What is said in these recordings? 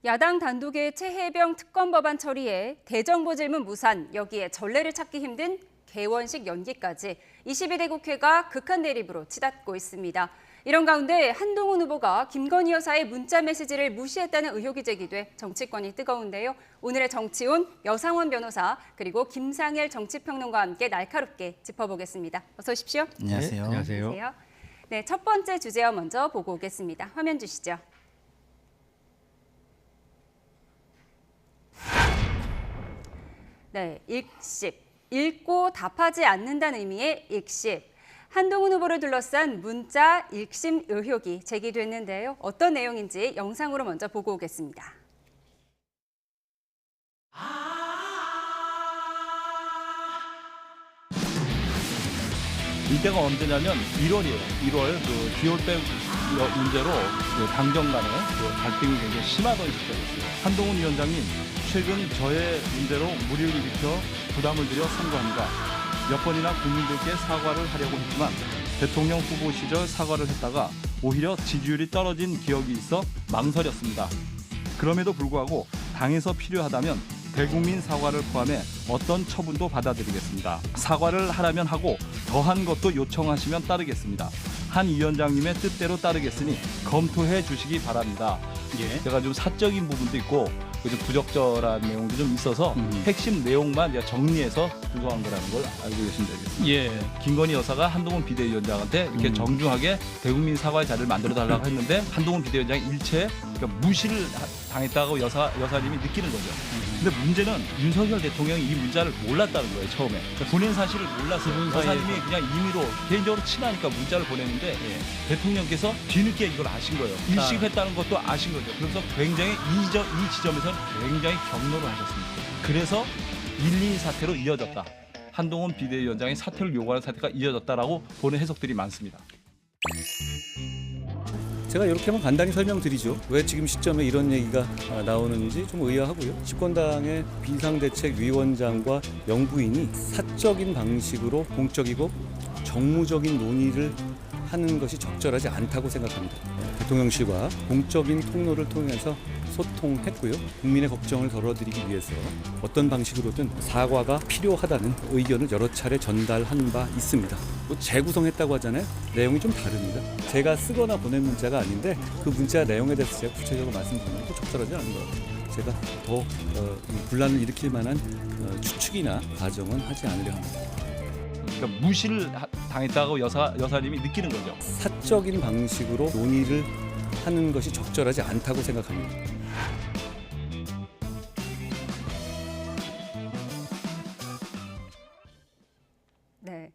야당 단독의 최혜병 특검 법안 처리에 대정부 질문 무산, 여기에 전례를 찾기 힘든 개원식 연기까지 22대 국회가 극한 대립으로 치닫고 있습니다. 이런 가운데 한동훈 후보가 김건희 여사의 문자 메시지를 무시했다는 의혹이 제기돼 정치권이 뜨거운데요. 오늘의 정치온 여상원 변호사 그리고 김상일 정치평론가와 함께 날카롭게 짚어보겠습니다. 어서 오십시오. 안녕하세요. 네, 안녕하세요. 네, 첫 번째 주제와 먼저 보고 오겠습니다. 화면 주시죠. 네, 읽씹. 읽고 답하지 않는다는 의미의 읽씹. 한동훈 후보를 둘러싼 문자 읽심 의혹이 제기됐는데요. 어떤 내용인지 영상으로 먼저 보고 오겠습니다. 이때가 언제냐면 1월이에요. 1월 기홀백 문제로 당정 간에 갈등이 굉장히 심하던 시점이었어요. 한동훈 위원장님, 최근 저의 문제로 무리를 일으켜 부담을 드려 선거합니다. 몇 번이나 국민들께 사과를 하려고 했지만 대통령 후보 시절 사과를 했다가 오히려 지지율이 떨어진 기억이 있어 망설였습니다. 그럼에도 불구하고 당에서 필요하다면 대국민 사과를 포함해 어떤 처분도 받아들이겠습니다. 사과를 하라면 하고 더한 것도 요청하시면 따르겠습니다. 한 위원장님의 뜻대로 따르겠으니 검토해 주시기 바랍니다. 예. 제가 좀 사적인 부분도 있고 좀 부적절한 내용도 좀 있어서 핵심 내용만 제가 정리해서 주소한 거라는 걸 알고 계시면 되겠습니다. 예. 김건희 여사가 한동훈 비대위원장한테 이렇게 정중하게 대국민 사과의 자리를 만들어달라고 했는데 한동훈 비대위원장이 일체 그러니까 무시를 당했다고 여사님이 느끼는 거죠. 근데 문제는 윤석열 대통령이 이 문자를 몰랐다는 거예요, 처음에. 본인 사실을 몰랐어요. 여사님이 그냥 임의로 개인적으로 친하니까 문자를 보냈는데 대통령께서 뒤늦게 이걸 아신 거예요. 일식했다는 것도 아신 거죠. 그래서 굉장히 이 지점에서는 굉장히 경로를 하셨습니다. 그래서 1, 2 사태로 이어졌다. 한동훈 비대위원장이 사퇴를 요구하는 사태가 이어졌다라고 보는 해석들이 많습니다. 제가 이렇게 한번 간단히 설명드리죠. 왜 지금 시점에 이런 얘기가 나오는지 좀 의아하고요. 집권당의 비상대책위원장과 영부인이 사적인 방식으로 공적이고 정무적인 논의를 하는 것이 적절하지 않다고 생각합니다. 대통령실과 공적인 통로를 통해서 소통했고요. 국민의 걱정을 덜어드리기 위해서 어떤 방식으로든 사과가 필요하다는 의견을 여러 차례 전달한 바 있습니다. 또 재구성했다고 하잖아요. 내용이 좀 다릅니다. 제가 쓰거나 보낸 문자가 아닌데 그 문자 내용에 대해서 제가 구체적으로 말씀드리는 것도 적절하지 않은 것 같아요. 제가 더 분란을 일으킬 만한 추측이나 가정은 하지 않으려 합니다. 그러니까 무시를 당했다고 여사님이 느끼는 거죠. 사적인 방식으로 논의를 하는 것이 적절하지 않다고 생각합니다. 네,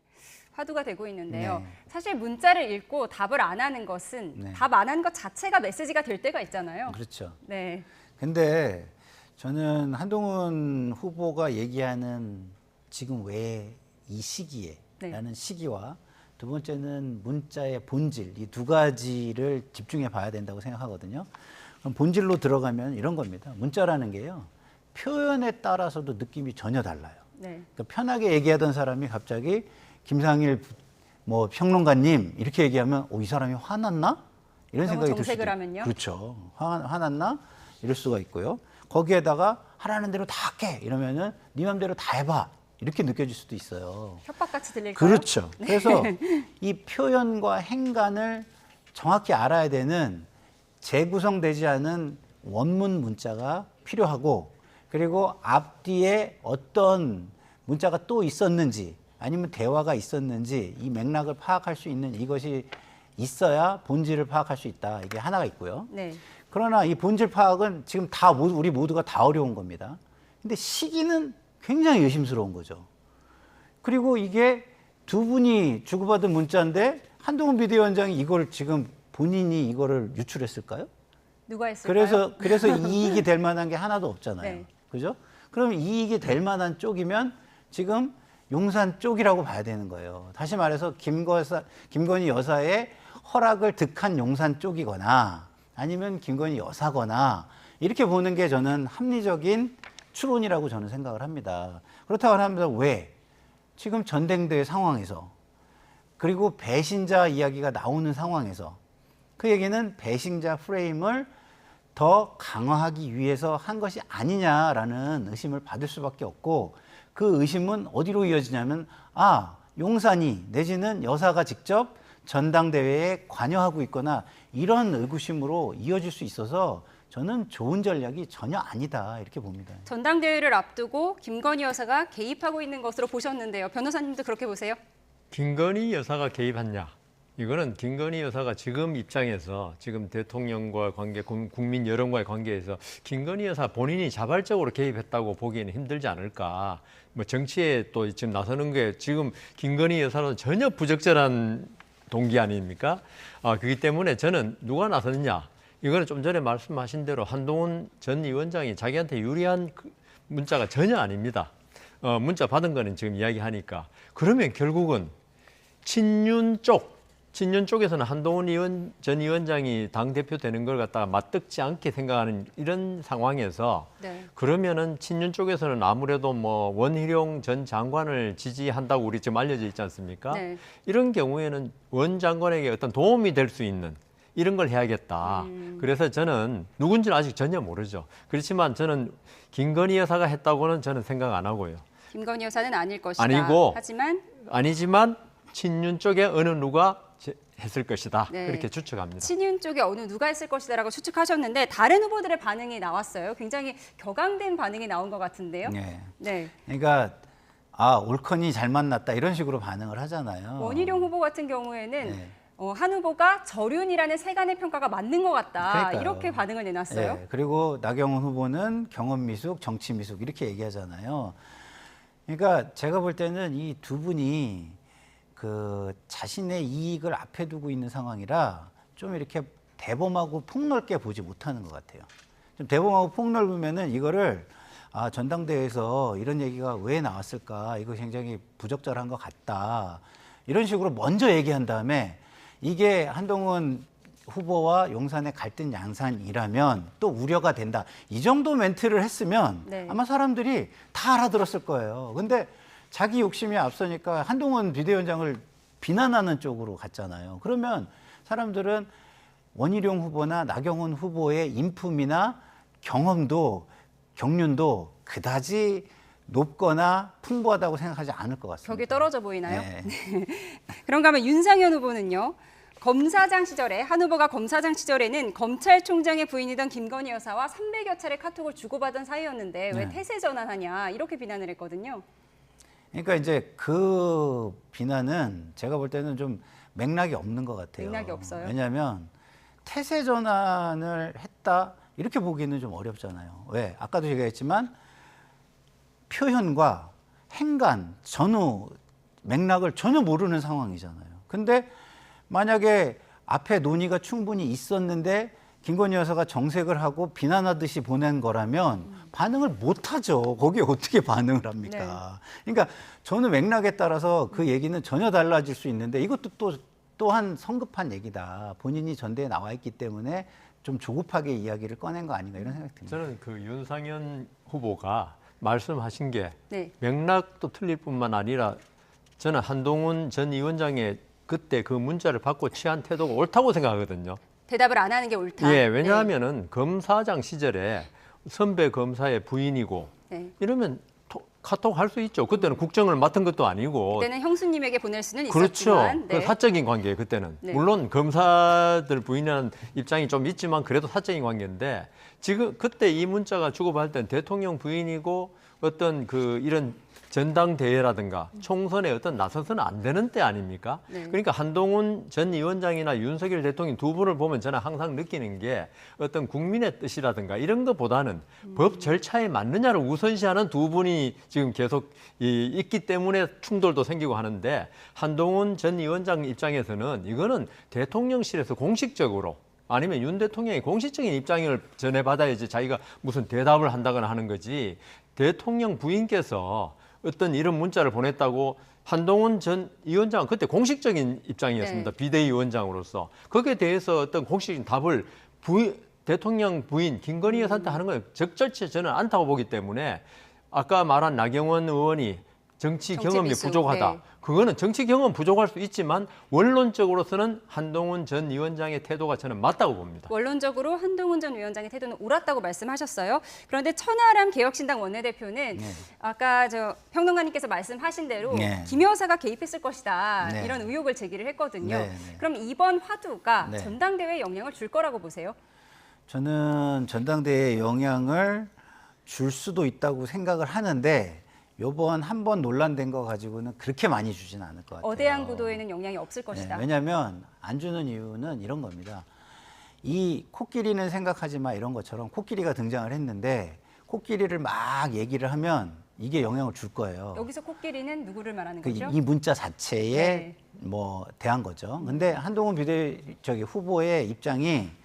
화두가 되고 있는데요. 네. 사실 문자를 읽고 답을 안 하는 것은 네. 답 안 한 것 자체가 메시지가 될 때가 있잖아요. 그렇죠. 네, 근데 저는 한동훈 후보가 얘기하는 지금 왜 이 시기에 라는 시기와 두 번째는 문자의 본질, 이 두 가지를 집중해 봐야 된다고 생각하거든요. 그럼 본질로 들어가면 이런 겁니다. 문자라는 게요, 표현에 따라서도 느낌이 전혀 달라요. 네. 그러니까 편하게 얘기하던 사람이 갑자기 김상일 평론가님 이렇게 얘기하면 이 사람이 화났나? 이런 너무 생각이 들 수도 정색을 있고. 하면요? 그렇죠. 화났나? 이럴 수가 있고요. 거기에다가 하라는 대로 다 할게 이러면은 네 맘대로 다 해봐 이렇게 느껴질 수도 있어요. 협박같이 들릴까요? 그렇죠. 그래서 이 표현과 행간을 정확히 알아야 되는 재구성되지 않은 원문 문자가 필요하고, 그리고 앞뒤에 어떤 문자가 또 있었는지 아니면 대화가 있었는지 이 맥락을 파악할 수 있는 이것이 있어야 본질을 파악할 수 있다. 이게 하나가 있고요. 네. 그러나 이 본질 파악은 지금 다 우리 모두가 다 어려운 겁니다. 근데 시기는 굉장히 의심스러운 거죠. 그리고 이게 두 분이 주고받은 문자인데 한동훈 비대위원장이 이걸 지금 본인이 이거를 유출했을까요? 누가 했을까요? 그래서 이익이 될 만한 게 하나도 없잖아요. 네. 그죠? 그럼 이익이 될 만한 쪽이면 지금 용산 쪽이라고 봐야 되는 거예요. 다시 말해서 김건희 여사의 허락을 득한 용산 쪽이거나 아니면 김건희 여사거나 이렇게 보는 게 저는 합리적인 추론이라고 저는 생각을 합니다. 그렇다고 하면 왜? 지금 전당대회 상황에서 그리고 배신자 이야기가 나오는 상황에서 그 얘기는 배신자 프레임을 더 강화하기 위해서 한 것이 아니냐라는 의심을 받을 수밖에 없고 그 의심은 어디로 이어지냐면 용산이 내지는 여사가 직접 전당대회에 관여하고 있거나 이런 의구심으로 이어질 수 있어서 저는 좋은 전략이 전혀 아니다 이렇게 봅니다. 전당대회를 앞두고 김건희 여사가 개입하고 있는 것으로 보셨는데요. 변호사님도 그렇게 보세요? 김건희 여사가 개입했냐? 이거는 김건희 여사가 지금 입장에서 지금 대통령과 관계, 국민 여론과의 관계에서 김건희 여사 본인이 자발적으로 개입했다고 보기에는 힘들지 않을까. 뭐 정치에 또 지금 나서는 게 지금 김건희 여사는 전혀 부적절한 동기 아닙니까? 그렇기 때문에 저는 누가 나섰느냐? 이거는 좀 전에 말씀하신 대로 한동훈 전 위원장이 자기한테 유리한 문자가 전혀 아닙니다. 문자 받은 거는 지금 이야기하니까. 그러면 결국은 친윤 쪽에서는 한동훈 전 위원장이 당대표 되는 걸 갖다가 맞듣지 않게 생각하는 이런 상황에서 네. 그러면은 친윤 쪽에서는 아무래도 뭐 원희룡 전 장관을 지지한다고 우리 지금 알려져 있지 않습니까? 네. 이런 경우에는 원 장관에게 어떤 도움이 될 수 있는 이런 걸 해야겠다. 그래서 저는 누군지는 아직 전혀 모르죠. 그렇지만 저는 김건희 여사가 했다고는 저는 생각 안 하고요. 김건희 여사는 아닐 것이다. 아니고 하지만 친윤 쪽에 어느 누가 했을 것이다. 네. 그렇게 추측합니다. 친윤 쪽에 어느 누가 했을 것이다라고 추측하셨는데 다른 후보들의 반응이 나왔어요. 굉장히 격앙된 반응이 나온 것 같은데요. 네. 네. 그러니까 올컨이 잘 만났다 이런 식으로 반응을 하잖아요. 원희룡 후보 같은 경우에는 네. 한 후보가 절윤이라는 세간의 평가가 맞는 것 같다. 그러니까요. 이렇게 반응을 내놨어요. 네, 그리고 나경원 후보는 경험 미숙, 정치 미숙 이렇게 얘기하잖아요. 그러니까 제가 볼 때는 이 두 분이 그 자신의 이익을 앞에 두고 있는 상황이라 좀 이렇게 대범하고 폭넓게 보지 못하는 것 같아요. 좀 대범하고 폭넓으면은 이거를 전당대회에서 이런 얘기가 왜 나왔을까? 이거 굉장히 부적절한 것 같다. 이런 식으로 먼저 얘기한 다음에 이게 한동훈 후보와 용산의 갈등 양상이라면 또 우려가 된다. 이 정도 멘트를 했으면 네. 아마 사람들이 다 알아들었을 거예요. 근데 자기 욕심이 앞서니까 한동훈 비대위원장을 비난하는 쪽으로 갔잖아요. 그러면 사람들은 원희룡 후보나 나경원 후보의 인품이나 경험도 경륜도 그다지 높거나 풍부하다고 생각하지 않을 것 같습니다. 격이 떨어져 보이나요? 네. 그런가 하면 윤상현 후보는요. 검사장 시절에 한 후보가 검사장 시절에는 검찰총장의 부인이던 김건희 여사와 300여 차례 카톡을 주고받은 사이였는데 왜 네. 태세 전환하냐 이렇게 비난을 했거든요. 그러니까 이제 그 비난은 제가 볼 때는 좀 맥락이 없는 것 같아요. 맥락이 없어요? 왜냐하면 태세 전환을 했다 이렇게 보기는 좀 어렵잖아요. 왜? 아까도 얘기했지만 표현과 행간, 전후 맥락을 전혀 모르는 상황이잖아요. 근데 만약에 앞에 논의가 충분히 있었는데 김건희 여사가 정색을 하고 비난하듯이 보낸 거라면 반응을 못 하죠. 거기에 어떻게 반응을 합니까? 그러니까 저는 맥락에 따라서 그 얘기는 전혀 달라질 수 있는데 이것도 또한 성급한 얘기다. 본인이 전대에 나와 있기 때문에 좀 조급하게 이야기를 꺼낸 거 아닌가 이런 생각이 듭니다. 저는 그 윤상현 후보가 말씀하신 게 네. 맥락도 틀릴 뿐만 아니라 저는 한동훈 전 위원장의 그때 그 문자를 받고 취한 태도가 옳다고 생각하거든요. 대답을 안 하는 게 옳다. 예, 왜냐하면은 검사장 시절에 선배 검사의 부인이고 네. 이러면 카톡 할 수 있죠. 그때는 국정을 맡은 것도 아니고. 그때는 형수님에게 보낼 수는 그렇죠. 있었지만. 그 사적인 관계예요, 그때는. 네. 물론 검사들 부인이라는 입장이 좀 있지만 그래도 사적인 관계인데 지금 그때 이 문자가 주고받을 때는 대통령 부인이고 어떤 그 이런 전당대회라든가 총선에 어떤 나서서는 안 되는 때 아닙니까? 네. 그러니까 한동훈 전 위원장이나 윤석열 대통령 두 분을 보면 저는 항상 느끼는 게 어떤 국민의 뜻이라든가 이런 것보다는 법 절차에 맞느냐를 우선시하는 두 분이 지금 계속 있기 때문에 충돌도 생기고 하는데 한동훈 전 위원장 입장에서는 이거는 대통령실에서 공식적으로 아니면 윤 대통령이 공식적인 입장을 전해받아야지 자기가 무슨 대답을 한다거나 하는 거지 대통령 부인께서 어떤 이런 문자를 보냈다고 한동훈 전 위원장은 그때 공식적인 입장이었습니다. 네. 비대위원장으로서. 거기에 대해서 어떤 공식적인 답을 대통령 부인 김건희 여사한테 하는 건 적절치 저는 않다고 보기 때문에 아까 말한 나경원 의원이 정치 정치 경험이 미숙, 부족하다. 네. 그거는 정치 경험 부족할 수 있지만 원론적으로서는 한동훈 전 위원장의 태도가 저는 맞다고 봅니다. 원론적으로 한동훈 전 위원장의 태도는 옳았다고 말씀하셨어요. 그런데 천하람 개혁신당 원내대표는 네. 아까 평론가님께서 말씀하신 대로 네. 김 여사가 개입했을 것이다. 네. 이런 의혹을 제기를 했거든요. 네, 네. 그럼 이번 화두가 네. 전당대회에 영향을 줄 거라고 보세요? 저는 전당대회에 영향을 줄 수도 있다고 생각을 하는데 요번 한 번 논란된 거 가지고는 그렇게 많이 주지는 않을 것 같아요. 어대한 구도에는 영향이 없을 것이다. 왜냐하면 안 주는 이유는 이런 겁니다. 이 코끼리는 생각하지 마 이런 것처럼 코끼리가 등장을 했는데 코끼리를 막 얘기를 하면 이게 영향을 줄 거예요. 여기서 코끼리는 누구를 말하는 그 거죠? 이 문자 자체에 네. 뭐 대한 거죠. 근데 한동훈 후보의 입장이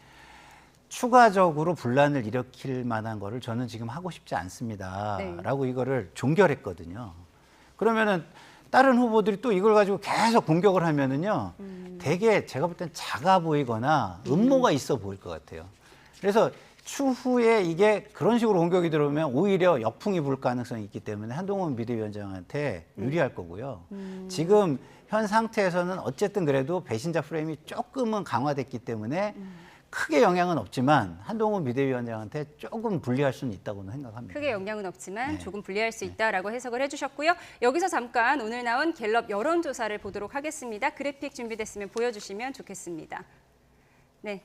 추가적으로 분란을 일으킬 만한 거를 저는 지금 하고 싶지 않습니다. 네. 라고 이거를 종결했거든요. 그러면은 다른 후보들이 또 이걸 가지고 계속 공격을 하면은요. 되게 제가 볼 땐 작아 보이거나 음모가 있어 보일 것 같아요. 그래서 추후에 이게 그런 식으로 공격이 들어오면 오히려 역풍이 불 가능성이 있기 때문에 한동훈 비대위원장한테 유리할 거고요. 지금 현 상태에서는 어쨌든 그래도 배신자 프레임이 조금은 강화됐기 때문에 크게 영향은 없지만 한동훈 비대위원장한테 조금 불리할 수는 있다고는 생각합니다. 크게 영향은 없지만 네. 조금 불리할 수 있다라고 해석을 해주셨고요. 여기서 잠깐 오늘 나온 갤럽 여론조사를 보도록 하겠습니다. 그래픽 준비됐으면 보여주시면 좋겠습니다. 네.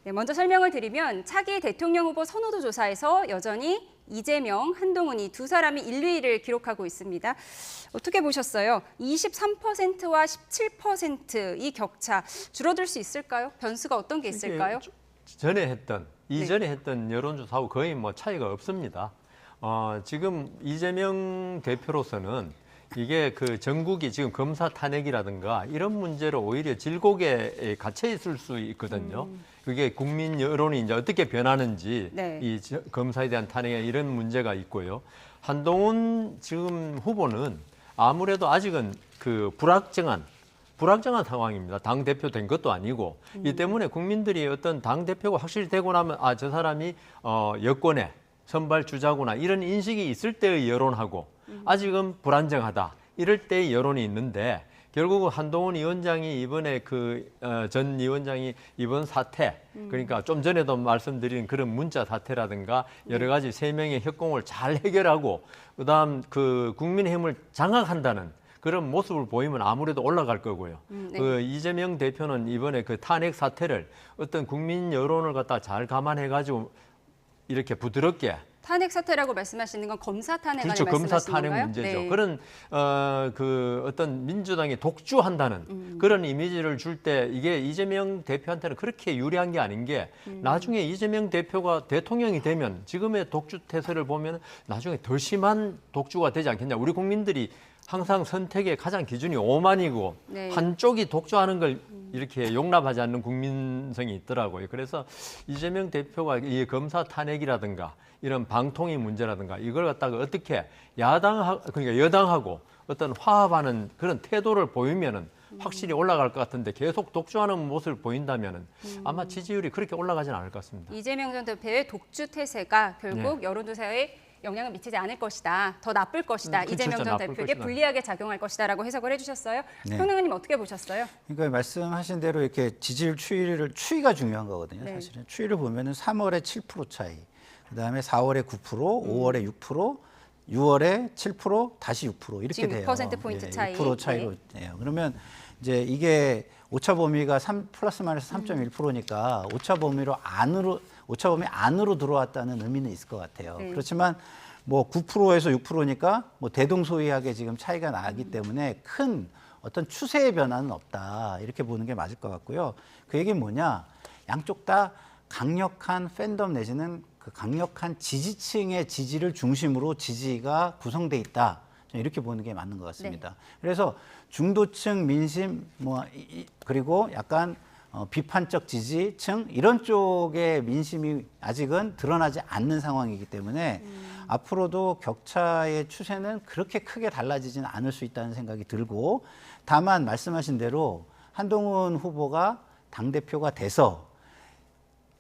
네, 먼저 설명을 드리면 차기 대통령 후보 선호도 조사에서 여전히 이재명, 한동훈이 두 사람이 1, 2위를 기록하고 있습니다. 어떻게 보셨어요? 23%와 17%이 격차 줄어들 수 있을까요? 변수가 어떤 게 있을까요? 이전에 했던 여론조사하고 거의 뭐 차이가 없습니다. 지금 이재명 대표로서는 이게 그 전국이 지금 검사 탄핵이라든가 이런 문제로 오히려 질곡에 갇혀 있을 수 있거든요. 그게 국민 여론이 이제 어떻게 변하는지 네. 검사에 대한 탄핵에 이런 문제가 있고요. 한동훈 지금 후보는 아무래도 아직은 그 불확정한 상황입니다. 당 대표 된 것도 아니고 이 때문에 국민들이 어떤 당 대표가 확실히 되고 나면 저 사람이 여권의 선발 주자구나 이런 인식이 있을 때의 여론하고 아직은 불안정하다 이럴 때의 여론이 있는데 결국은 한동훈 위원장이 이번에 전 위원장이 이번 사태 그러니까 좀 전에도 말씀드린 그런 문자 사태라든가 여러 가지 세 명의 협공을 잘 해결하고 그다음 그 국민의힘을 장악한다는 그런 모습을 보이면 아무래도 올라갈 거고요. 네. 그 이재명 대표는 이번에 그 탄핵 사태를 어떤 국민 여론을 갖다 잘 감안해가지고 이렇게 부드럽게 탄핵 사태라고 말씀하시는 건 검사 탄핵 그렇죠. 안에 검사 말씀하시는 탄핵 건가요? 문제죠. 네. 그런 그 어떤 민주당이 독주한다는 그런 이미지를 줄 때 이게 이재명 대표한테는 그렇게 유리한 게 아닌 게 나중에 이재명 대표가 대통령이 되면 지금의 독주 태세를 보면 나중에 더 심한 독주가 되지 않겠냐. 우리 국민들이 항상 선택의 가장 기준이 오만이고 네. 한쪽이 독주하는 걸 이렇게 용납하지 않는 국민성이 있더라고요. 그래서 이재명 대표가 이 검사 탄핵이라든가 이런 방통위 문제라든가 이걸 갖다가 어떻게 그러니까 여당하고 어떤 화합하는 그런 태도를 보이면은 확실히 올라갈 것 같은데 계속 독주하는 모습을 보인다면은 아마 지지율이 그렇게 올라가지는 않을 것 같습니다. 이재명 전 대표의 독주 태세가 결국 네. 여론조사에 영향을 미치지 않을 것이다. 더 나쁠 것이다. 그렇죠. 이재명 전 나쁠 대표에게 것이다. 불리하게 작용할 것이다라고 해석을 해주셨어요. 네. 평론가님 어떻게 보셨어요? 그러니까 말씀하신 대로 이렇게 지지율 추이가 중요한 거거든요. 네. 사실은 추이를 보면은 3월에 7% 차이, 그다음에 4월에 9%, 5월에 6%, 6월에 7%, 다시 6% 이렇게 지금 돼요. 6%포인트 차이. 6% 차이로 돼요. 그러면 이제 이게 오차 범위가 플러스 마이너스 3.1%니까 오차 범위 안으로 들어왔다는 의미는 있을 것 같아요. 네. 그렇지만 뭐 9%에서 6%니까 뭐 대동소이하게 지금 차이가 나기 때문에 큰 어떤 추세의 변화는 없다. 이렇게 보는 게 맞을 것 같고요. 그 얘기는 뭐냐? 양쪽 다 강력한 팬덤 내지는 그 강력한 지지층의 지지를 중심으로 지지가 구성돼 있다. 저는 이렇게 보는 게 맞는 것 같습니다. 그래서 중도층 민심 그리고 약간 비판적 지지층 이런 쪽의 민심이 아직은 드러나지 않는 상황이기 때문에 앞으로도 격차의 추세는 그렇게 크게 달라지지는 않을 수 있다는 생각이 들고 다만 말씀하신 대로 한동훈 후보가 당대표가 돼서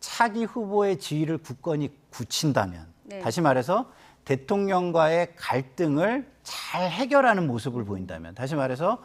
차기 후보의 지위를 굳건히 굳힌다면 네. 다시 말해서 대통령과의 갈등을 잘 해결하는 모습을 보인다면, 다시 말해서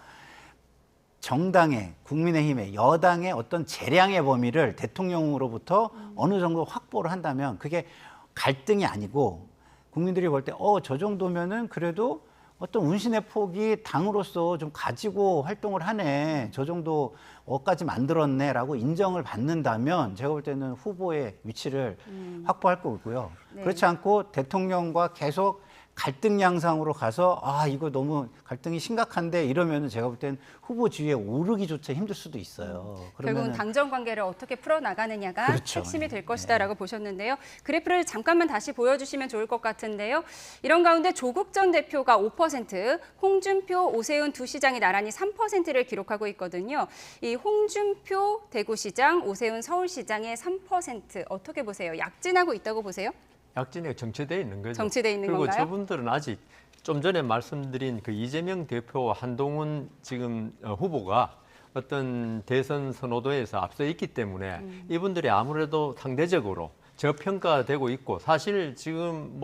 정당의, 국민의힘의, 여당의 어떤 재량의 범위를 대통령으로부터 어느 정도 확보를 한다면 그게 갈등이 아니고 국민들이 볼 때 저 정도면은 그래도 어떤 운신의 폭이 당으로서 좀 가지고 활동을 하네, 저 정도까지 만들었네라고 인정을 받는다면 제가 볼 때는 후보의 위치를 확보할 거고요. 네. 그렇지 않고 대통령과 계속 갈등 양상으로 가서 이거 너무 갈등이 심각한데 이러면은 제가 볼 때는 후보 지위에 오르기조차 힘들 수도 있어요. 결국은 당정 관계를 어떻게 풀어나가느냐가 그렇죠. 핵심이 될 것이다라고 보셨는데요. 그래프를 잠깐만 다시 보여주시면 좋을 것 같은데요. 이런 가운데 조국 전 대표가 5%, 홍준표, 오세훈 두 시장이 나란히 3%를 기록하고 있거든요. 이 홍준표 대구시장, 오세훈 서울시장의 3% 어떻게 보세요? 약진하고 있다고 보세요? 약진에 정체되어 있는 거죠. 정체되어 있는 그리고 건가요? 저분들은 아직 좀 전에 말씀드린 그 이재명 대표와 한동훈 지금 후보가 어떤 대선 선호도에서 앞서 있기 때문에 이분들이 아무래도 상대적으로 저평가되고 있고, 사실 지금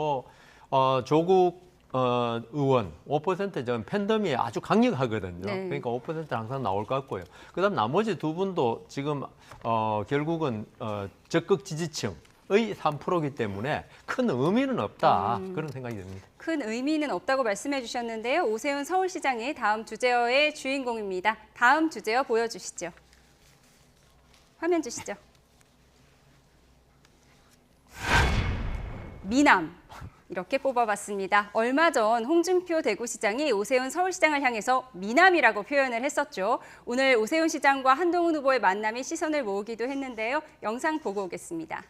조국 의원 5% 전 팬덤이 아주 강력하거든요. 네. 그러니까 5% 항상 나올 것 같고요. 그다음 나머지 두 분도 지금 결국은 적극 지지층 의 3%이기 때문에 큰 의미는 없다, 그런 생각이 듭니다. 큰 의미는 없다고 말씀해 주셨는데요. 오세훈 서울시장이 다음 주제어의 주인공입니다. 다음 주제어 보여주시죠. 화면 주시죠. 미남. 이렇게 뽑아봤습니다. 얼마 전 홍준표 대구시장이 오세훈 서울시장을 향해서 미남이라고 표현을 했었죠. 오늘 오세훈 시장과 한동훈 후보의 만남이 시선을 모으기도 했는데요. 영상 보고 오겠습니다.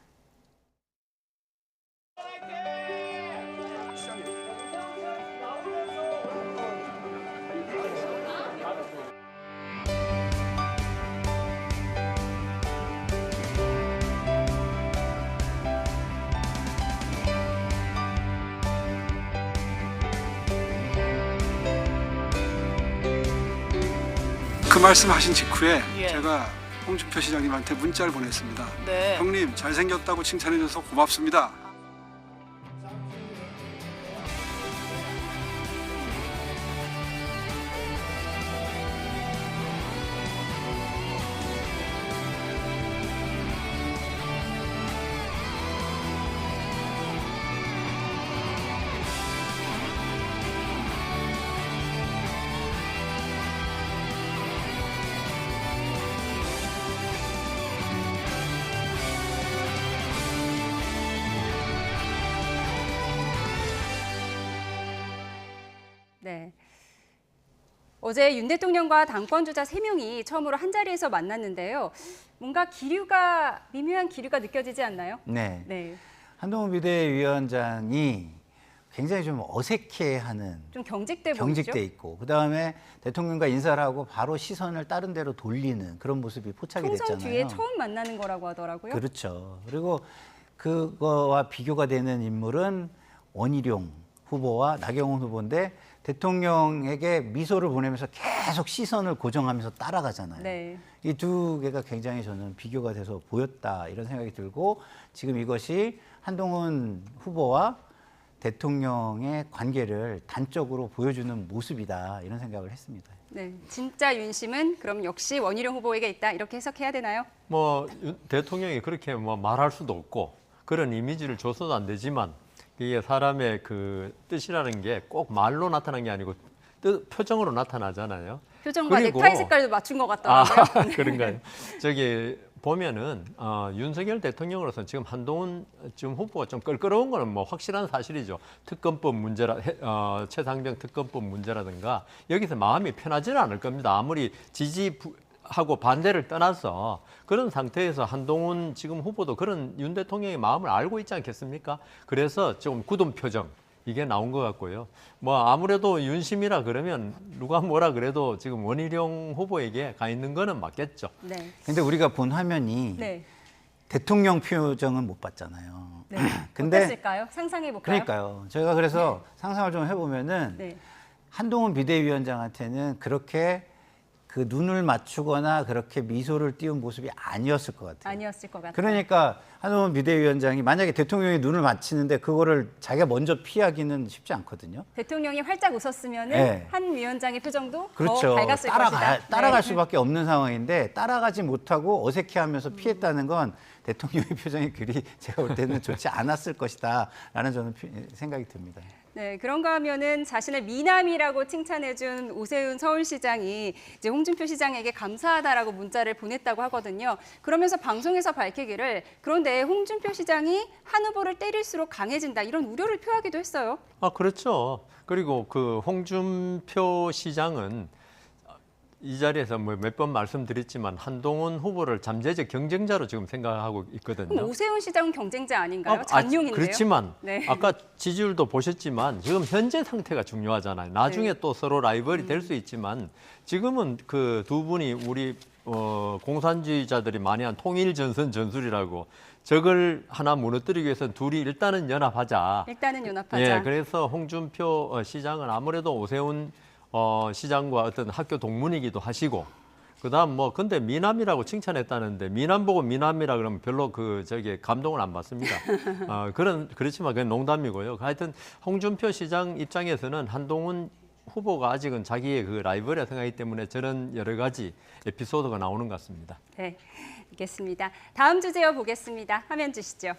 그 말씀하신 직후에 제가 홍준표 시장님한테 문자를 보냈습니다. 네. 형님 잘생겼다고 칭찬해줘서 고맙습니다. 네. 어제 윤 대통령과 당권 주자 3명이 처음으로 한 자리에서 만났는데요. 뭔가 미묘한 기류가 느껴지지 않나요? 네. 네. 한동훈 비대위원장이 굉장히 좀 어색해하는, 좀 경직돼 보이죠? 경직돼 있고, 그 다음에 대통령과 인사를 하고 바로 시선을 다른 데로 돌리는 그런 모습이 포착이 총선 됐잖아요. 뒤에 처음 만나는 거라고 하더라고요. 그렇죠. 그리고 그거와 비교가 되는 인물은 원희룡 후보와 나경원 후보인데, 대통령에게 미소를 보내면서 계속 시선을 고정하면서 따라가잖아요. 네. 이 두 개가 굉장히 저는 비교가 돼서 보였다, 이런 생각이 들고, 지금 이것이 한동훈 후보와 대통령의 관계를 단적으로 보여주는 모습이다, 이런 생각을 했습니다. 네. 진짜 윤심은 그럼 역시 원희룡 후보에게 있다, 이렇게 해석해야 되나요? 대통령이 그렇게 말할 수도 없고 그런 이미지를 줘서도 안 되지만, 이게 사람의 그 뜻이라는 게 꼭 말로 나타나는 게 아니고 표정으로 나타나잖아요. 표정과 그리고- 넥타이 색깔도 맞춘 것 같더라고요. 네. 그런가요? 저기 보면은 윤석열 대통령으로서는 지금 한동훈 지금 후보가 좀 껄끄러운 거는 확실한 사실이죠. 특검법 문제라 최상병 특검법 문제라든가 여기서 마음이 편하지는 않을 겁니다. 아무리 지지하고 반대를 떠나서 그런 상태에서 한동훈 지금 후보도 그런 윤 대통령의 마음을 알고 있지 않겠습니까? 그래서 좀 굳은 표정 이게 나온 것 같고요. 아무래도 윤심이라 그러면 누가 뭐라 그래도 지금 원희룡 후보에게 가 있는 거는 맞겠죠. 네. 근데 우리가 본 화면이 네. 대통령 표정은 못 봤잖아요. 네. 근데 어땠을까요? 상상해 볼까요? 그러니까요. 저희가 그래서 상상을 좀 해보면은 네. 한동훈 비대위원장한테는 그렇게 그 눈을 맞추거나 그렇게 미소를 띄운 모습이 아니었을 것 같아요. 아니었을 것 같아요. 그러니까 한동훈 비대위원장이 만약에 대통령이 눈을 맞히는데 그거를 자기가 먼저 피하기는 쉽지 않거든요. 대통령이 활짝 웃었으면 네. 한 위원장의 표정도 그렇죠. 더 밝았을 것이다. 따라갈 네. 수밖에 없는 상황인데 따라가지 못하고 어색해하면서 피했다는 건 대통령의 표정이 그리 제가 볼 때는 좋지 않았을 것이다라는 저는 생각이 듭니다. 네, 그런가 하면은 자신을 미남이라고 칭찬해준 오세훈 서울시장이 이제 홍준표 시장에게 감사하다라고 문자를 보냈다고 하거든요. 그러면서 방송에서 밝히기를 그런데 홍준표 시장이 한 후보를 때릴수록 강해진다 이런 우려를 표하기도 했어요. 아, 그렇죠. 그리고 그 홍준표 시장은 이 자리에서 뭐 몇 번 말씀드렸지만 한동훈 후보를 잠재적 경쟁자로 지금 생각하고 있거든요. 그럼 오세훈 시장은 경쟁자 아닌가요? 잔용인데요. 그렇지만 네. 아까 지지율도 보셨지만 지금 현재 상태가 중요하잖아요. 나중에 네. 또 서로 라이벌이 될 수 있지만 지금은 그 두 분이 우리 공산주의자들이 많이 한 통일 전선 전술이라고 적을 하나 무너뜨리기 위해서는 둘이 일단은 연합하자. 일단은 연합하자. 예, 그래서 홍준표 시장은 아무래도 오세훈 시장과 어떤 학교 동문이기도 하시고 그다음 뭐 근데 미남이라고 칭찬했다는데 미남 보고 미남이라 그러면 별로 저기 감동을 안 받습니다. 그렇지만 그건 농담이고요. 하여튼 홍준표 시장 입장에서는 한동훈 후보가 아직은 자기의 그 라이벌이라 생각하기 때문에 저런 여러 가지 에피소드가 나오는 것 같습니다. 네, 알겠습니다. 다음 주제어 보겠습니다. 화면 주시죠.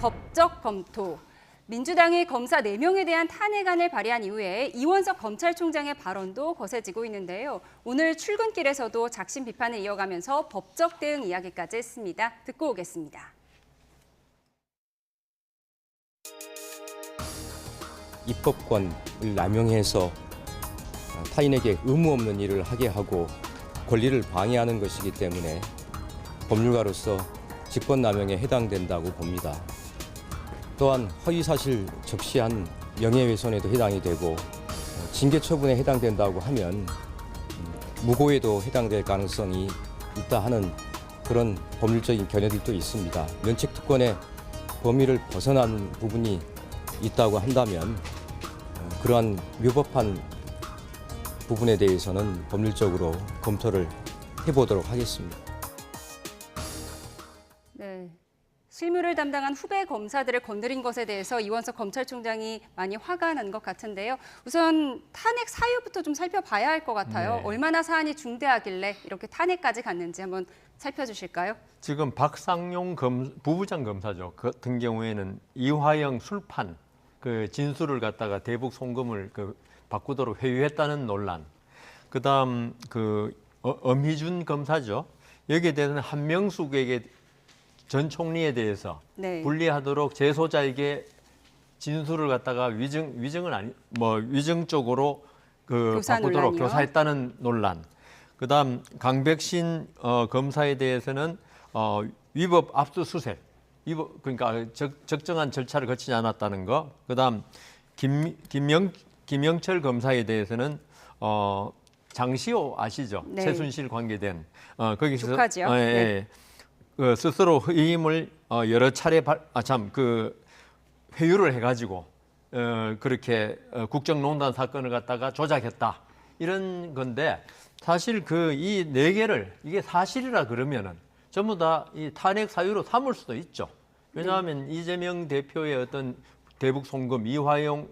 법적 검토. 민주당이 검사 4명에 대한 탄핵안을 발의한 이후에 이원석 검찰총장의 발언도 거세지고 있는데요. 오늘 출근길에서도 작심 비판을 이어가면서 법적 대응 이야기까지 했습니다. 듣고 오겠습니다. 입법권을 남용해서 타인에게 의무 없는 일을 하게 하고 권리를 방해하는 것이기 때문에 법률가로서 직권남용에 해당된다고 봅니다. 또한 허위사실 적시한 명예훼손에도 해당이 되고 징계 처분에 해당된다고 하면 무고에도 해당될 가능성이 있다 하는 그런 법률적인 견해들도 있습니다. 면책특권의 범위를 벗어난 부분이 있다고 한다면 그러한 위법한 부분에 대해서는 법률적으로 검토를 해보도록 하겠습니다. 네. 실무를 담당한 후배 검사들을 건드린 것에 대해서 이원석 검찰총장이 많이 화가 난 것 같은데요. 우선 탄핵 사유부터 좀 살펴봐야 할 것 같아요. 네. 얼마나 사안이 중대하길래 이렇게 탄핵까지 갔는지 한번 살펴주실까요? 지금 박상용 부부장 검사죠. 그 같은 경우에는 이화영 술판 그 진술을 갖다가 대북 송금을 바꾸도록 회유했다는 논란. 그다음 엄희준 검사죠. 여기에 대해서는 한명숙에게 전 총리에 대해서 네. 분리하도록 재소자에게 진술을 갖다가 위증 쪽으로 교사 바꾸도록 논란이요? 교사했다는 논란. 그다음 강백신 검사에 대해서는 위법 압수수색, 그러니까 적정한 절차를 거치지 않았다는 거. 그다음 김영철 검사에 대해서는 장시호 아시죠? 네. 최순실 관계된 거기서 조카지요? 네. 스스로 의임을 여러 차례 회유를 해가지고 그렇게 국정농단 사건을 갖다가 조작했다 이런 건데 사실 이 4개를 이게 사실이라 그러면은 전부 다 이 탄핵 사유로 삼을 수도 있죠. 왜냐하면 이재명 대표의 어떤 대북 송금, 이화영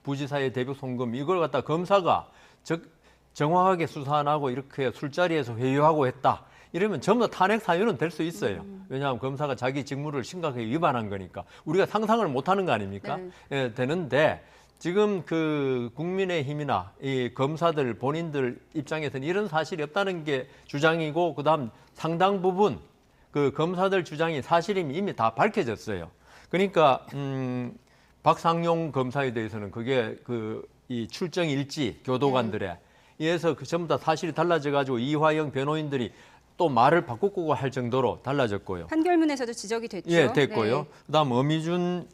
부지사의 대북 송금 이걸 갖다 검사가 정확하게 수사 안 하고 이렇게 술자리에서 회유하고 했다. 이러면 전부 다 탄핵 사유는 될 수 있어요. 왜냐하면 검사가 자기 직무를 심각하게 위반한 거니까. 우리가 상상을 못하는 거 아닙니까? 네. 예, 되는데 지금 국민의힘이나 이 검사들 본인들 입장에서는 이런 사실이 없다는 게 주장이고 그다음 상당 부분 검사들 주장이 사실임이 이미 다 밝혀졌어요. 그러니까 박상용 검사에 대해서는 그게 이 출정 일지 교도관들의 이에서 전부 다 사실이 달라져 가지고 이화영 변호인들이 또 말을 바꾸고 할 정도로 달라졌고요. 판결문에서도 지적이 됐죠. 예, 됐고요. 네. 그다음 엄희준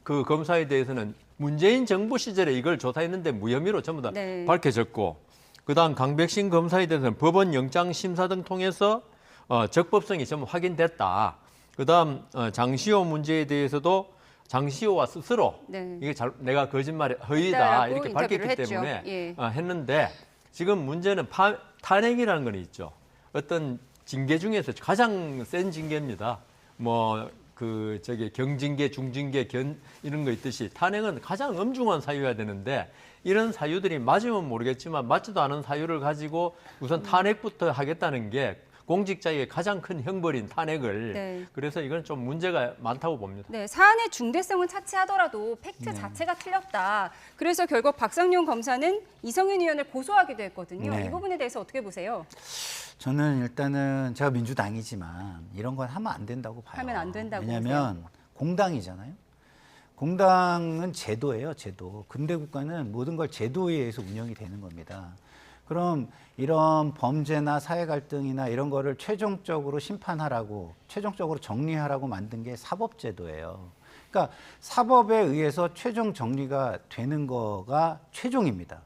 검사에 대해서는 문재인 정부 시절에 이걸 조사했는데 무혐의로 전부 다 네. 밝혀졌고, 그다음 강백신 검사에 대해서는 법원 영장 심사 등 통해서 적법성이 전부 확인됐다. 그다음 장시호 문제에 대해서도 장시호와 스스로 네. 이게 내가 거짓말이 허위다 있다라고 이렇게 인터뷰를 밝혔기 했죠. 때문에 예. 했는데 지금 문제는 탄핵이라는 건 있죠. 어떤 징계 중에서 가장 센 징계입니다. 뭐 경징계, 중징계, 이런 거 있듯이 탄핵은 가장 엄중한 사유여야 되는데 이런 사유들이 맞으면 모르겠지만 맞지도 않은 사유를 가지고 우선 탄핵부터 하겠다는 게 공직자에게 가장 큰 형벌인 탄핵을 네. 그래서 이건 좀 문제가 많다고 봅니다. 네, 사안의 중대성은 차치하더라도 팩트 자체가 틀렸다. 그래서 결국 박상용 검사는 이성윤 의원을 고소하기도 했거든요. 네. 이 부분에 대해서 어떻게 보세요? 저는 일단은 제가 민주당이지만 이런 건 하면 안 된다고 봐요. 하면 안 된다고 왜냐하면 공당이잖아요. 공당은 제도예요, 제도. 근대 국가는 모든 걸 제도에 의해서 운영이 되는 겁니다. 그럼 이런 범죄나 사회 갈등이나 이런 거를 최종적으로 심판하라고, 최종적으로 정리하라고 만든 게 사법제도예요. 그러니까 사법에 의해서 최종 정리가 되는 거가 최종입니다.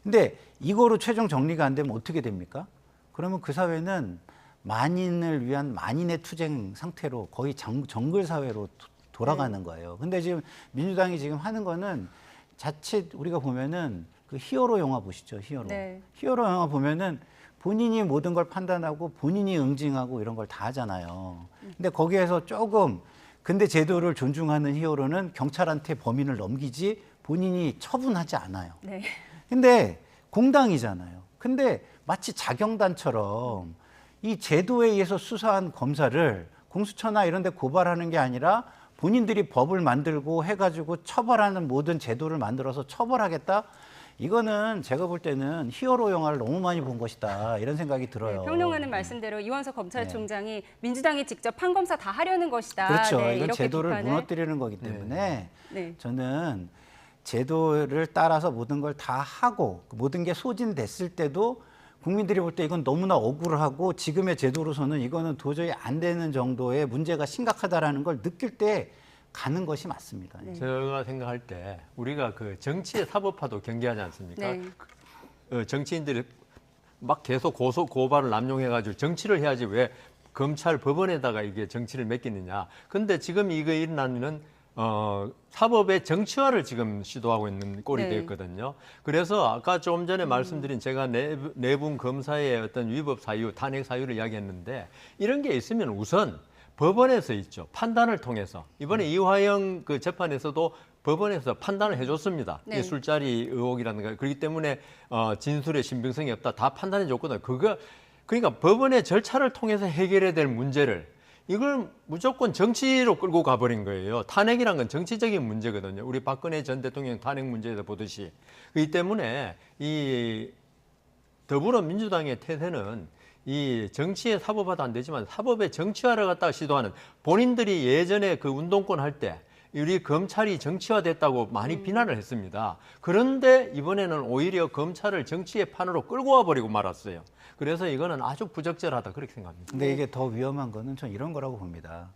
근데 이거로 최종 정리가 안 되면 어떻게 됩니까? 그러면 그 사회는 만인을 위한 만인의 투쟁 상태로 거의 정글 사회로 돌아가는 거예요. 근데 지금 민주당이 지금 하는 거는 자칫 우리가 보면은 그 히어로 영화 보시죠, 히어로. 네. 히어로 영화 보면은 본인이 모든 걸 판단하고 본인이 응징하고 이런 걸 다 하잖아요. 근데 거기에서 조금 근데 제도를 존중하는 히어로는 경찰한테 범인을 넘기지 본인이 처분하지 않아요. 네. 근데 공당이잖아요. 근데 마치 자경단처럼 이 제도에 의해서 수사한 검사를 공수처나 이런 데 고발하는 게 아니라 본인들이 법을 만들고 해가지고 처벌하는 모든 제도를 만들어서 처벌하겠다? 이거는 제가 볼 때는 히어로 영화를 너무 많이 본 것이다 이런 생각이 들어요. 네, 평론가는 말씀대로 이원석 검찰총장이 민주당이 직접 판검사 다 하려는 것이다. 그렇죠. 네, 이건 이렇게 제도를 비판을. 무너뜨리는 거기 때문에 네. 저는 제도를 따라서 모든 걸 다 하고 모든 게 소진됐을 때도 국민들이 볼 때 이건 너무나 억울하고 지금의 제도로서는 이거는 도저히 안 되는 정도의 문제가 심각하다라는 걸 느낄 때 가는 것이 맞습니다. 네. 제가 생각할 때 우리가 그 정치의 사법화도 경계하지 않습니까? 네. 정치인들이 막 계속 고발을 남용해가지고 정치를 해야지 왜 검찰 법원에다가 이게 정치를 맡기느냐. 근데 지금 이거 일어나는 사법의 정치화를 지금 시도하고 있는 꼴이 네. 되었거든요. 그래서 아까 조금 전에 말씀드린 제가 네 분 검사의 어떤 위법 사유, 탄핵 사유를 이야기했는데 이런 게 있으면 우선 법원에서 있죠. 판단을 통해서. 이번에 이화영 그 재판에서도 법원에서 판단을 해줬습니다. 네. 이 술자리 의혹이라든가 그렇기 때문에 진술의 신빙성이 없다. 다 판단해 줬거든요. 그러니까 법원의 절차를 통해서 해결해야 될 문제를 이걸 무조건 정치로 끌고 가버린 거예요. 탄핵이란 건 정치적인 문제거든요. 우리 박근혜 전 대통령 탄핵 문제에서 보듯이. 그렇기 때문에 이 더불어민주당의 태세는 이 정치의 사법화도 안 되지만 사법의 정치화를 갖다가 시도하는 본인들이 예전에 그 운동권 할 때 우리 검찰이 정치화됐다고 많이 비난을 했습니다. 그런데 이번에는 오히려 검찰을 정치의 판으로 끌고 와버리고 말았어요. 그래서 이거는 아주 부적절하다 그렇게 생각합니다. 근데 이게 더 위험한 거는 전 이런 거라고 봅니다.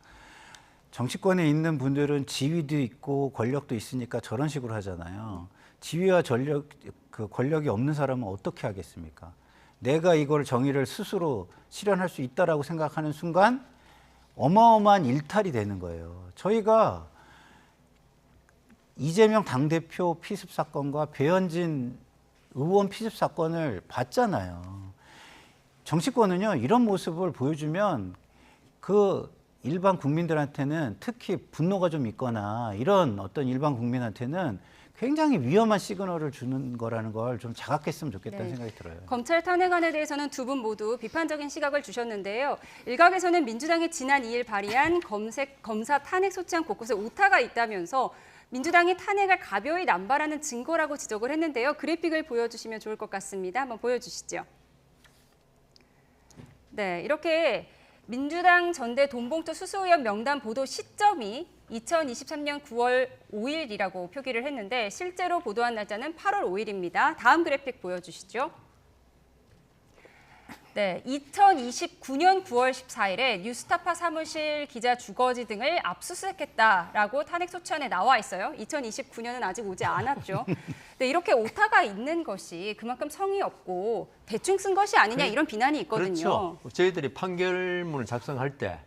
정치권에 있는 분들은 지위도 있고 권력도 있으니까 저런 식으로 하잖아요. 지위와 권력이 없는 사람은 어떻게 하겠습니까? 내가 이걸 정의를 스스로 실현할 수 있다라고 생각하는 순간 어마어마한 일탈이 되는 거예요. 저희가 이재명 당대표 피습 사건과 배현진 의원 피습 사건을 봤잖아요. 정치권은요, 이런 모습을 보여주면 그 일반 국민들한테는 특히 분노가 좀 있거나 이런 어떤 일반 국민한테는 굉장히 위험한 시그널을 주는 거라는 걸 좀 자각했으면 좋겠다는 네. 생각이 들어요. 검찰 탄핵안에 대해서는 두 분 모두 비판적인 시각을 주셨는데요. 일각에서는 민주당이 지난 2일 발의한 검사 탄핵 소추안 곳곳에 오타가 있다면서 민주당이 탄핵을 가벼이 남발하는 증거라고 지적을 했는데요. 그래픽을 보여주시면 좋을 것 같습니다. 한번 보여주시죠. 네, 이렇게 민주당 전대 돈봉투 수수 의원 명단 보도 시점이 2023년 9월 5일이라고 표기를 했는데 실제로 보도한 날짜는 8월 5일입니다. 다음 그래픽 보여주시죠. 네, 2029년 9월 14일에 뉴스타파 사무실 기자 주거지 등을 압수수색했다라고 탄핵 소추안에 나와 있어요. 2029년은 아직 오지 않았죠. 네, 이렇게 오타가 있는 것이 그만큼 성의 없고 대충 쓴 것이 아니냐 이런 비난이 있거든요. 그렇죠. 저희들이 판결문을 작성할 때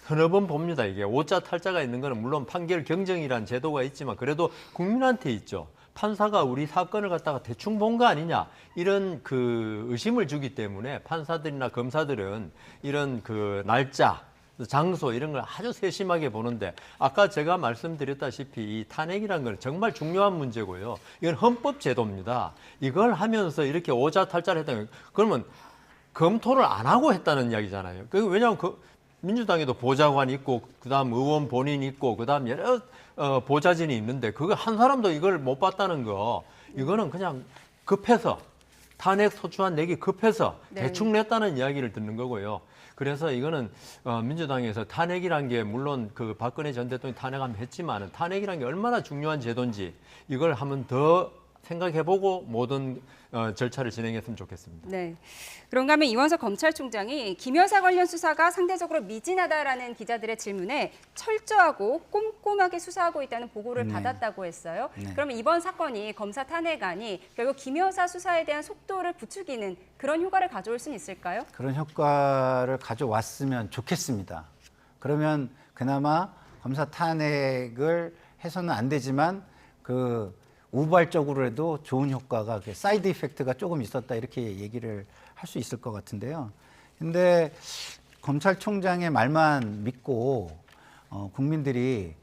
서너 번 봅니다. 이게 오자 탈자가 있는 거는 물론 판결 경정이라는 제도가 있지만 그래도 국민한테 있죠. 판사가 우리 사건을 갖다가 대충 본 거 아니냐 이런 그 의심을 주기 때문에 판사들이나 검사들은 이런 그 날짜, 장소 이런 걸 아주 세심하게 보는데 아까 제가 말씀드렸다시피 이 탄핵이라는 건 정말 중요한 문제고요. 이건 헌법 제도입니다. 이걸 하면서 이렇게 오자탈자를 했다는 거 그러면 검토를 안 하고 했다는 이야기잖아요. 왜냐하면 민주당에도 보좌관 있고 그다음 의원 본인 있고 그다음 여러 보좌진이 있는데 그거 한 사람도 이걸 못 봤다는 거 이거는 그냥 급해서 탄핵 소추안 내기 급해서 네. 대충 냈다는 이야기를 듣는 거고요. 그래서 이거는 민주당에서 탄핵이란 게 물론 그 박근혜 전 대통령이 탄핵하면 했지만은 탄핵이란 게 얼마나 중요한 제도인지 이걸 한번 더 생각해보고 모든 절차를 진행했으면 좋겠습니다. 네. 그런가 하면 이원석 검찰총장이 김 여사 관련 수사가 상대적으로 미진하다라는 기자들의 질문에 철저하고 꼼꼼하게 수사하고 있다는 보고를 받았다고 했어요. 네. 그러면 이번 사건이 검사 탄핵안이 결국 김 여사 수사에 대한 속도를 부추기는 그런 효과를 가져올 수는 있을까요? 그런 효과를 가져왔으면 좋겠습니다. 그러면 그나마 검사 탄핵을 해서는 안 되지만 그 우발적으로라도 좋은 효과가 사이드 이펙트가 조금 있었다 이렇게 얘기를 할 수 있을 것 같은데요. 근데 검찰총장의 말만 믿고 국민들이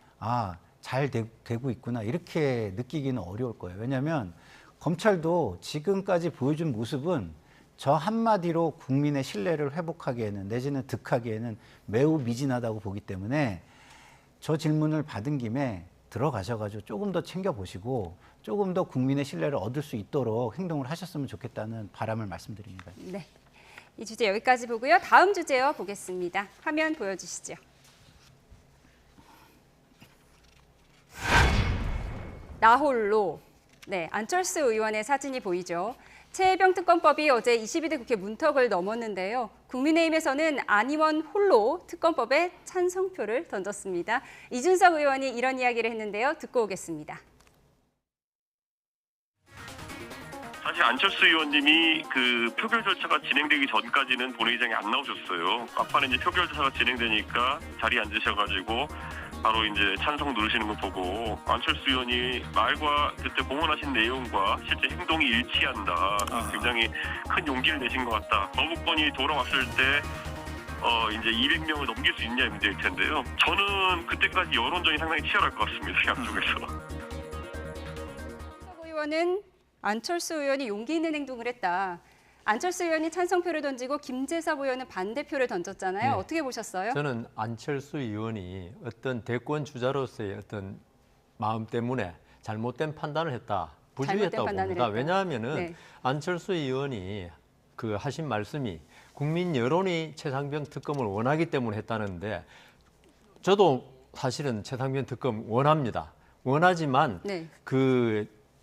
잘 되고 있구나 이렇게 느끼기는 어려울 거예요. 왜냐하면 검찰도 지금까지 보여준 모습은 저 한마디로 국민의 신뢰를 회복하기에는 내지는 득하기에는 매우 미진하다고 보기 때문에 저 질문을 받은 김에 들어가셔가지고 조금 더 챙겨보시고 조금 더 국민의 신뢰를 얻을 수 있도록 행동을 하셨으면 좋겠다는 바람을 말씀드립니다. 네. 이 주제 여기까지 보고요. 다음 주제요 보겠습니다. 화면 보여주시죠. 나홀로. 네, 안철수 의원의 사진이 보이죠. 최혜병 특검법이 어제 22대 국회 문턱을 넘었는데요. 국민의힘에서는 안 의원 홀로 특검법에 찬성표를 던졌습니다. 이준석 의원이 이런 이야기를 했는데요. 듣고 오겠습니다. 사실 안철수 의원님이 그 표결 절차가 진행되기 전까지는 본회의장에 안 나오셨어요. 막판에 이제 표결 절차가 진행되니까 자리에 앉으셔가지고 바로 이제 찬성 누르시는 거 보고 안철수 의원이 말과 그때 공언하신 내용과 실제 행동이 일치한다. 굉장히 큰 용기를 내신 것 같다. 거부권이 돌아왔을 때 이제 200명을 넘길 수 있냐 문제일 텐데요. 저는 그때까지 여론전이 상당히 치열할 것 같습니다. 양쪽에서. 의원은 안철수 의원이 용기 있는 행동을 했다. 안철수 의원이 찬성표를 던지고 김재섭 의원은 반대표를 던졌잖아요. 네. 어떻게 보셨어요? 저는 안철수 의원이 어떤 대권 주자로서의 어떤 마음 때문에 잘못된 판단을 했다. 부주의했다고 봅니다. 왜냐하면은 네. 안철수 의원이 그 하신 말씀이 국민 여론이 최상병 특검을 원하기 때문에 했다는데 저도 사실은 최상병 특검 원합니다. 원하지만 네.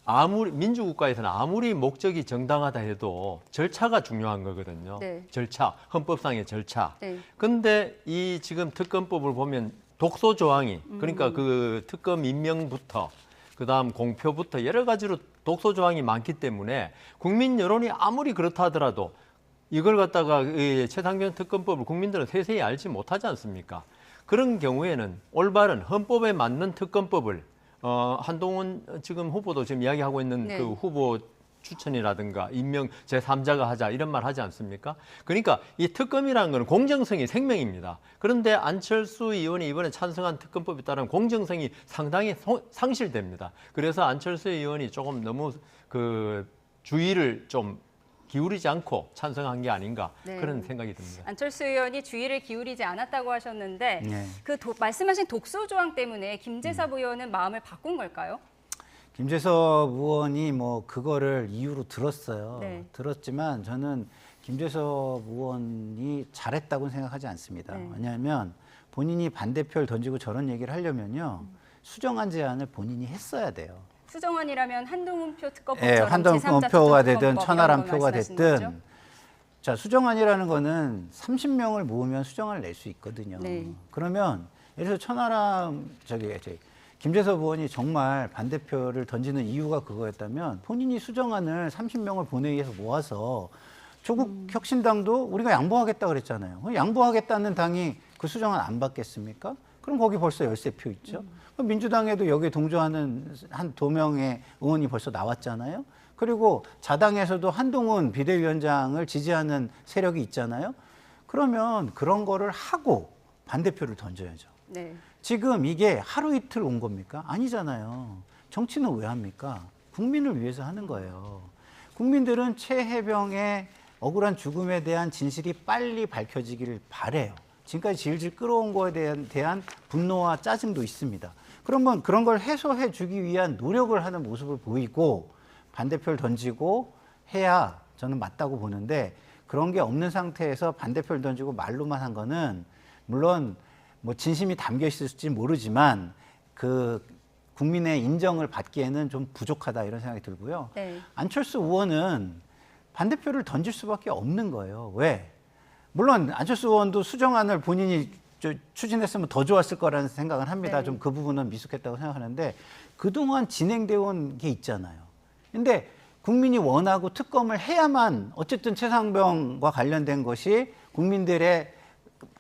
아무리 민주국가에서는 아무리 목적이 정당하다 해도 절차가 중요한 거거든요. 네. 절차, 헌법상의 절차. 네. 근데 이 지금 특검법을 보면 독소 조항이 그러니까 그 특검 임명부터 그다음 공표부터 여러 가지로 독소 조항이 많기 때문에 국민 여론이 아무리 그렇다 하더라도 이걸 갖다가 이 최상병 특검법을 국민들은 세세히 알지 못하지 않습니까? 그런 경우에는 올바른 헌법에 맞는 특검법을 한동훈 지금 후보도 지금 이야기하고 있는 네. 그 후보 추천이라든가 임명 제3자가 하자 이런 말 하지 않습니까? 그러니까 이 특검이라는 건 공정성이 생명입니다. 그런데 안철수 의원이 이번에 찬성한 특검법에 따른 공정성이 상당히 상실됩니다. 그래서 안철수 의원이 조금 너무 그 주의를 좀 기울이지 않고 찬성한 게 아닌가 네. 그런 생각이 듭니다. 안철수 의원이 주의를 기울이지 않았다고 하셨는데 네. 말씀하신 독소 조항 때문에 김재섭 의원은 마음을 바꾼 걸까요? 김재섭 의원이 뭐 그거를 이유로 들었어요. 네. 들었지만 저는 김재섭 의원이 잘했다고는 생각하지 않습니다. 네. 왜냐하면 본인이 반대표를 던지고 저런 얘기를 하려면요. 수정안 제안을 본인이 했어야 돼요. 수정안이라면 한동훈표 예, 특검법처럼 한동훈표가 제3자 되든 특검법 천하람표가 이런 거 말씀하시는 거죠? 됐든 자 수정안이라는 거는 30명을 모으면 수정안을 낼 수 있거든요. 네. 그러면 예를 들어 김재섭 의원이 정말 반대표를 던지는 이유가 그거였다면 본인이 수정안을 30명을 본회의에서 모아서 조국 혁신당도 우리가 양보하겠다 그랬잖아요. 양보하겠다는 당이 그 수정안 안 받겠습니까? 그럼 거기 벌써 13표 있죠. 민주당에도 여기에 동조하는 한 2명의 의원이 벌써 나왔잖아요. 그리고 자당에서도 한동훈 비대위원장을 지지하는 세력이 있잖아요. 그러면 그런 거를 하고 반대표를 던져야죠. 네. 지금 이게 하루 이틀 온 겁니까? 아니잖아요. 정치는 왜 합니까? 국민을 위해서 하는 거예요. 국민들은 최혜병의 억울한 죽음에 대한 진실이 빨리 밝혀지기를 바래요. 지금까지 질질 끌어온 거에 대한 분노와 짜증도 있습니다. 그러면 그런 걸 해소해 주기 위한 노력을 하는 모습을 보이고 반대표를 던지고 해야 저는 맞다고 보는데, 그런 게 없는 상태에서 반대표를 던지고 말로만 한 거는 물론 뭐 진심이 담겨 있을지 모르지만 그 국민의 인정을 받기에는 좀 부족하다 이런 생각이 들고요. 네. 안철수 의원은 반대표를 던질 수밖에 없는 거예요. 왜? 물론 안철수 의원도 수정안을 본인이 추진했으면 더 좋았을 거라는 생각은 합니다. 네. 좀 그 부분은 미숙했다고 생각하는데 그동안 진행되어 온 게 있잖아요. 근데 국민이 원하고 특검을 해야만 어쨌든 최상병과 관련된 것이 국민들의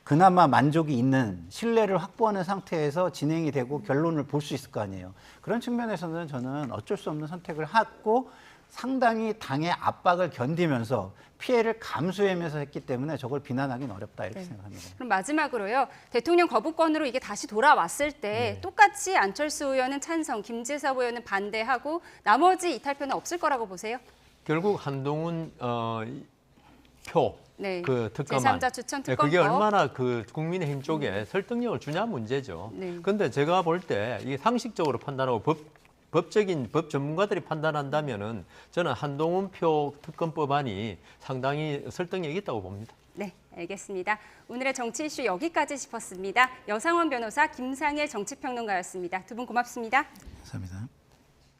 그나마 만족이 있는 신뢰를 확보하는 상태에서 진행이 되고 결론을 볼 수 있을 거 아니에요. 그런 측면에서는 저는 어쩔 수 없는 선택을 하고 상당히 당의 압박을 견디면서 피해를 감수하면서 했기 때문에 저걸 비난하기는 어렵다 이렇게 생각합니다. 그럼 마지막으로요. 대통령 거부권으로 이게 다시 돌아왔을 때 똑같이 안철수 의원은 찬성, 김재섭 의원은 반대하고 나머지 이탈표는 없을 거라고 보세요? 결국 한동훈 표, 네. 그 특검안, 제3자 추천 네, 특검법. 그게 얼마나 그 국민의힘 쪽에 설득력을 주냐 문제죠. 네. 그런데 제가 볼 때 이게 상식적으로 판단하고 법적인 법 전문가들이 판단한다면은 저는 한동훈 표 특검법안이 상당히 설득력이 있다고 봅니다. 네, 알겠습니다. 오늘의 정치 이슈 여기까지 짚었습니다. 여상원 변호사, 김상일 정치평론가였습니다. 두 분 고맙습니다. 감사합니다.